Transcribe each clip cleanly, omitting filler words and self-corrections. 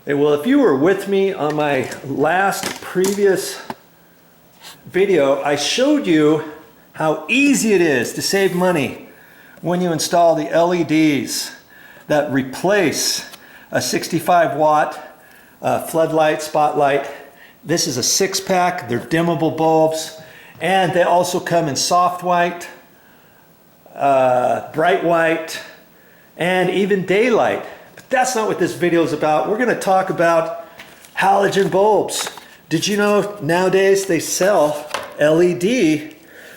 Hey, well, if you were with me on my previous video, I showed you how easy it is to save money when you install the LEDs that replace a 65 watt floodlight, spotlight. This is a 6-pack, they're dimmable bulbs, and they also come in soft white, bright white, and even daylight. But that's not what this video is about. We're going to talk about halogen bulbs. Did you know nowadays they sell LED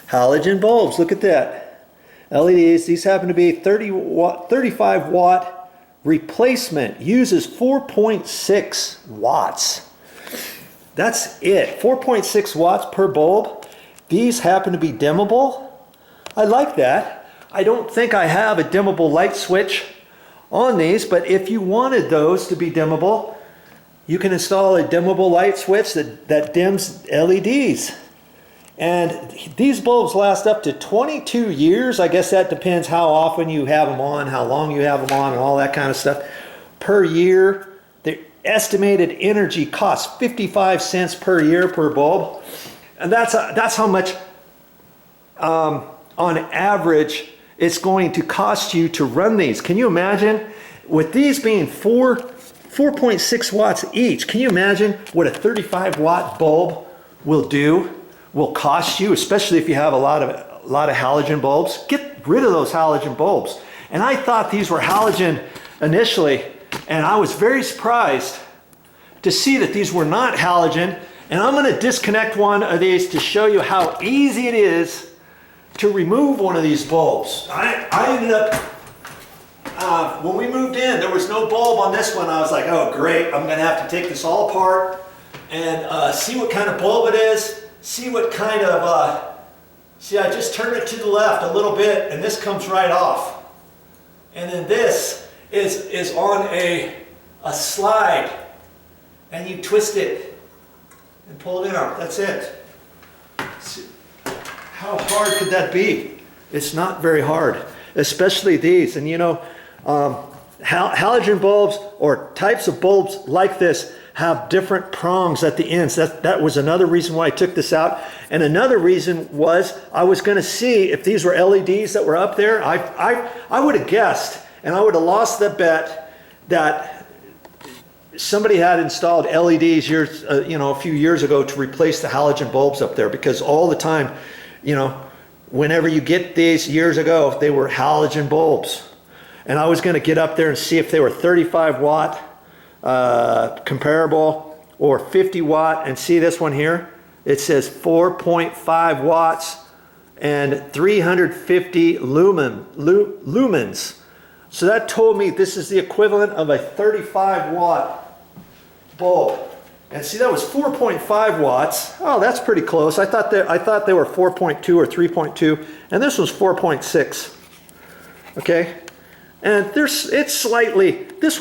halogen bulbs? Look at that. LEDs, these happen to be 35 watt replacement, uses 4.6 watts. That's it, 4.6 watts per bulb. These happen to be dimmable. I like that. I don't think I have a dimmable light switch on these, but if you wanted those to be dimmable, you can install a dimmable light switch that dims LEDs. And these bulbs last up to 22 years. I guess that depends how often you have them on, how long you have them on, and all that kind of stuff. Per year, the estimated energy costs 55 cents per year per bulb. And that's how much, on average, it's going to cost you to run these. Can you imagine? With these being 4.6 watts each, can you imagine what a 35 watt bulb will cost you, especially if you have a lot of halogen bulbs? Get rid of those halogen bulbs. And I thought these were halogen initially, and I was very surprised to see that these were not halogen. And I'm going to disconnect one of these to show you how easy it is to remove one of these bulbs. I ended up, when we moved in, there was no bulb on this one. I was like, oh great, I'm going to have to take this all apart and see what kind of bulb it is, see what kind of, see, I just turned it to the left a little bit and this comes right off. And then this is on a slide, and you twist it and pull it out. That's it. See, how hard could that be? It's not very hard, especially these. And you know, halogen bulbs or types of bulbs like this have different prongs at the ends. That was another reason why I took this out. And another reason was I was going to see if these were LEDs that were up there. I would have guessed, and I would have lost the bet that somebody had installed LEDs a few years ago to replace the halogen bulbs up there, because all the time, you know, whenever you get these years ago, they were halogen bulbs. And I was going to get up there and see if they were 35 watt comparable or 50 watt, and see this one here. It says 4.5 watts and 350 lumens. So that told me this is the equivalent of a 35 watt bulb. And see, that was 4.5 watts. Oh, that's pretty close. I thought they were 4.2 or 3.2, and this was 4.6. Okay, and this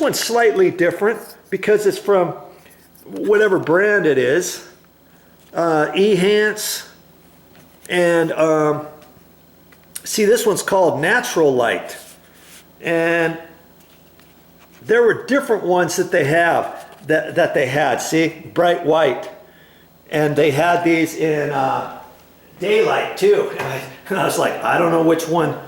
one's slightly different because it's from whatever brand it is, Ehance, and see, this one's called Natural Light, and there were different ones that they have. That they had, see, bright white, and they had these in daylight too. And I was like, I don't know which one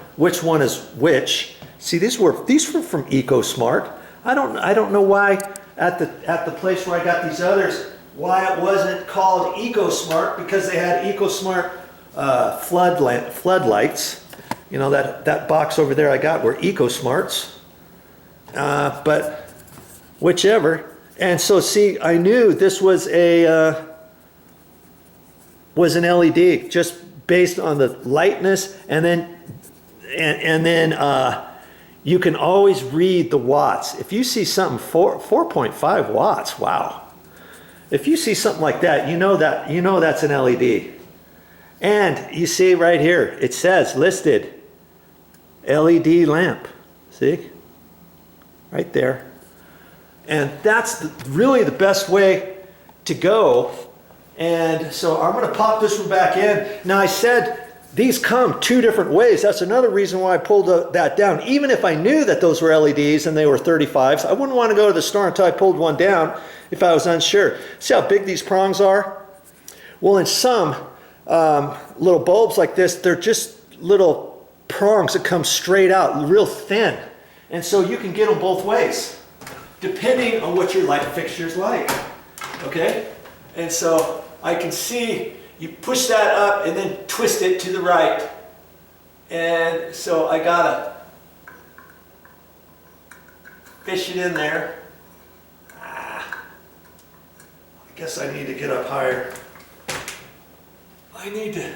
is which. See, these were from EcoSmart. I don't know why at the place where I got these others, why it wasn't called EcoSmart, because they had EcoSmart floodlights. You know, that box over there I got were EcoSmarts, but whichever. And so, see, I knew this was an LED just based on the lightness, and then you can always read the watts. If you see something 4.5 watts, wow! If you see something like that, you know that's an LED. And you see right here, it says listed LED lamp. See, right there. And that's really the best way to go. And so I'm going to pop this one back in. Now I said these come two different ways. That's another reason why I pulled that down. Even if I knew that those were LEDs and they were 35s, I wouldn't want to go to the store until I pulled one down if I was unsure. See how big these prongs are? Well, in some little bulbs like this, they're just little prongs that come straight out, real thin. And so you can get them both ways, depending on what your light fixture's like, okay? And so I can see you push that up and then twist it to the right. And so I gotta fish it in there. I guess I need to get up higher. I need to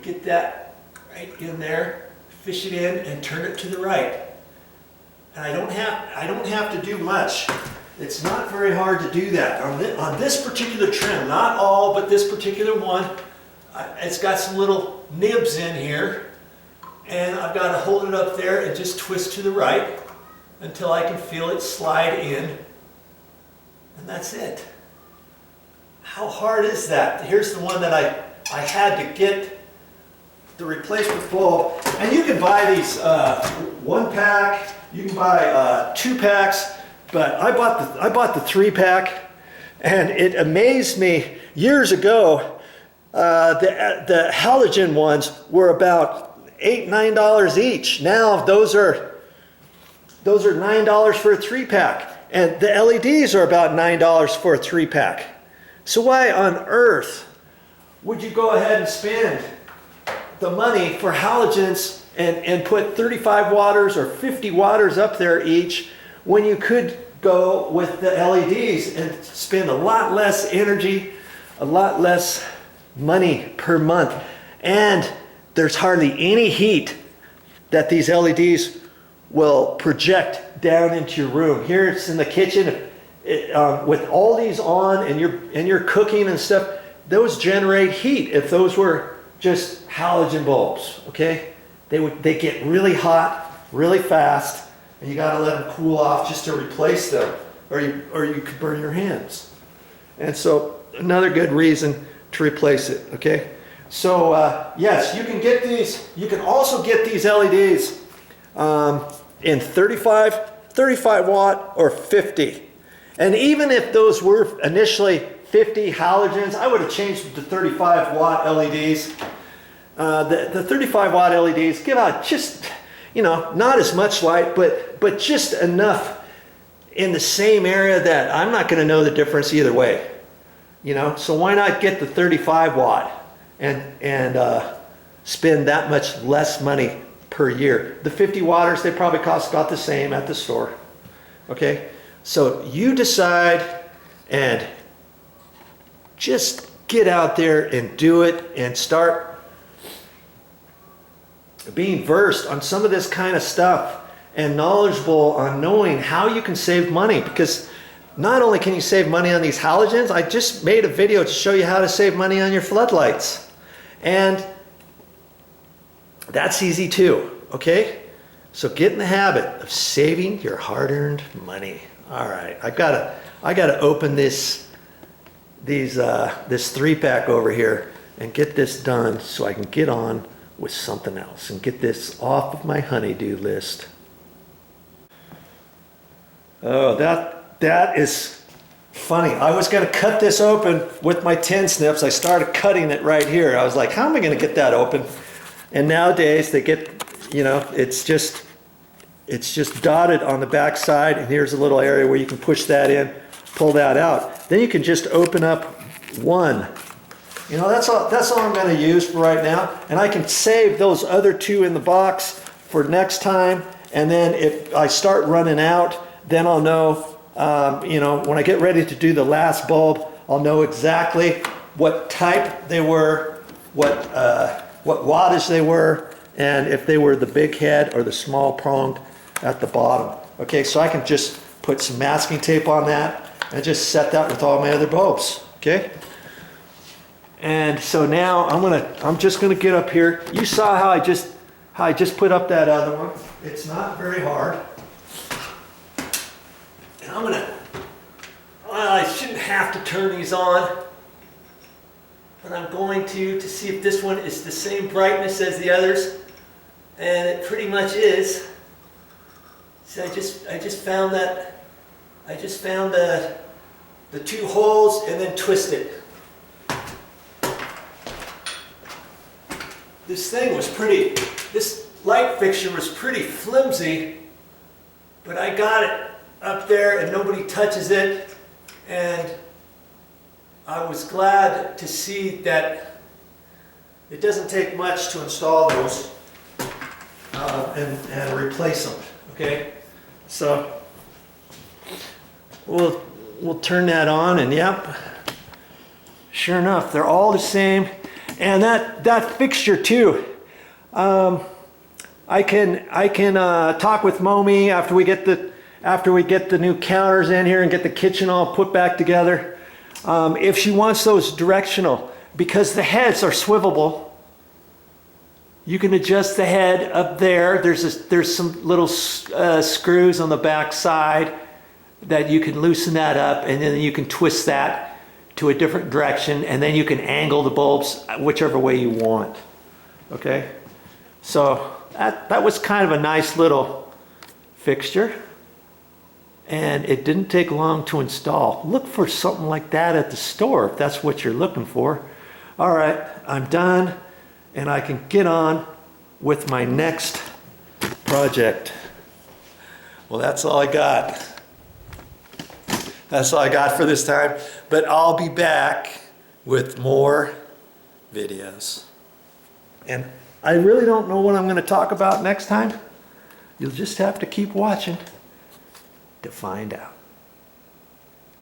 get that right in there, fish it in and turn it to the right. And I don't have to do much. It's not very hard to do that. On this particular trim, not all, but this particular one, it's got some little nibs in here. And I've got to hold it up there and just twist to the right until I can feel it slide in. And that's it. How hard is that? Here's the one that I had to get the replacement bulb. And you can buy these one pack, you can buy 2 packs, but I bought the 3-pack, and it amazed me. Years ago, the halogen ones were about $8, $9 each. Now those are $9 for a 3-pack, and the LEDs are about $9 for a 3-pack. So why on earth would you go ahead and spend the money for halogens and put 35 watters or 50 watters up there each, when you could go with the LEDs and spend a lot less energy, a lot less money per month, and there's hardly any heat that these LEDs will project down into your room. Here it's in the kitchen, with all these on and you're cooking and stuff, those generate heat. If those were just halogen bulbs, okay? They get really hot, really fast, and you gotta let them cool off just to replace them, or you could burn your hands. And so another good reason to replace it, okay? So yes, you can get these, you can also get these LEDs in 35 watt or 50. And even if those were initially 50 halogens, I would have changed them to 35 watt LEDs. The 35 watt LEDs give out just, not as much light, but just enough in the same area that I'm not going to know the difference either way. So why not get the 35 watt and spend that much less money per year? The 50 watters, they probably cost about the same at the store. Okay, so you decide and just get out there and do it and start being versed on some of this kind of stuff and knowledgeable on knowing how you can save money, because not only can you save money on these halogens, I just made a video to show you how to save money on your floodlights, and that's easy too, okay? So get in the habit of saving your hard-earned money. All right, I gotta open this 3-pack over here and get this done so I can get on with something else and get this off of my honey-do list. Oh, that is funny. I was going to cut this open with my 10 snips. I started cutting it right here. I was like, how am I going to get that open? And nowadays they get, it's just dotted on the back side, and here's a little area where you can push that in, pull that out. Then you can just open up one. That's all I'm going to use for right now, and I can save those other 2 in the box for next time. And then if I start running out, then I'll know, when I get ready to do the last bulb, I'll know exactly what type they were, what wattage they were, and if they were the big head or the small pronged at the bottom. Okay, so I can just put some masking tape on that and just set that with all my other bulbs. Okay. And so now I'm just gonna get up here. You saw how I just put up that other one. It's not very hard. And I shouldn't have to turn these on. but I'm going to see if this one is the same brightness as the others, and it pretty much is. See, I just found the two holes and then twisted. This light fixture was pretty flimsy, but I got it up there and nobody touches it, and I was glad to see that it doesn't take much to install those and replace them. Okay, so we'll turn that on, and yep, sure enough, they're all the same. And that fixture too. I can talk with Momi after we get the new counters in here and get the kitchen all put back together. If she wants those directional, because the heads are swivelable, you can adjust the head up there. There's some little screws on the back side that you can loosen that up, and then you can twist that to a different direction, and then you can angle the bulbs whichever way you want. Okay, so that was kind of a nice little fixture, and it didn't take long to install. Look for something like that at the store if that's what you're looking for. All right, I'm done, and I can get on with my next project. Well, that's all I got. That's all I got for this time, but I'll be back with more videos. And I really don't know what I'm going to talk about next time. You'll just have to keep watching to find out.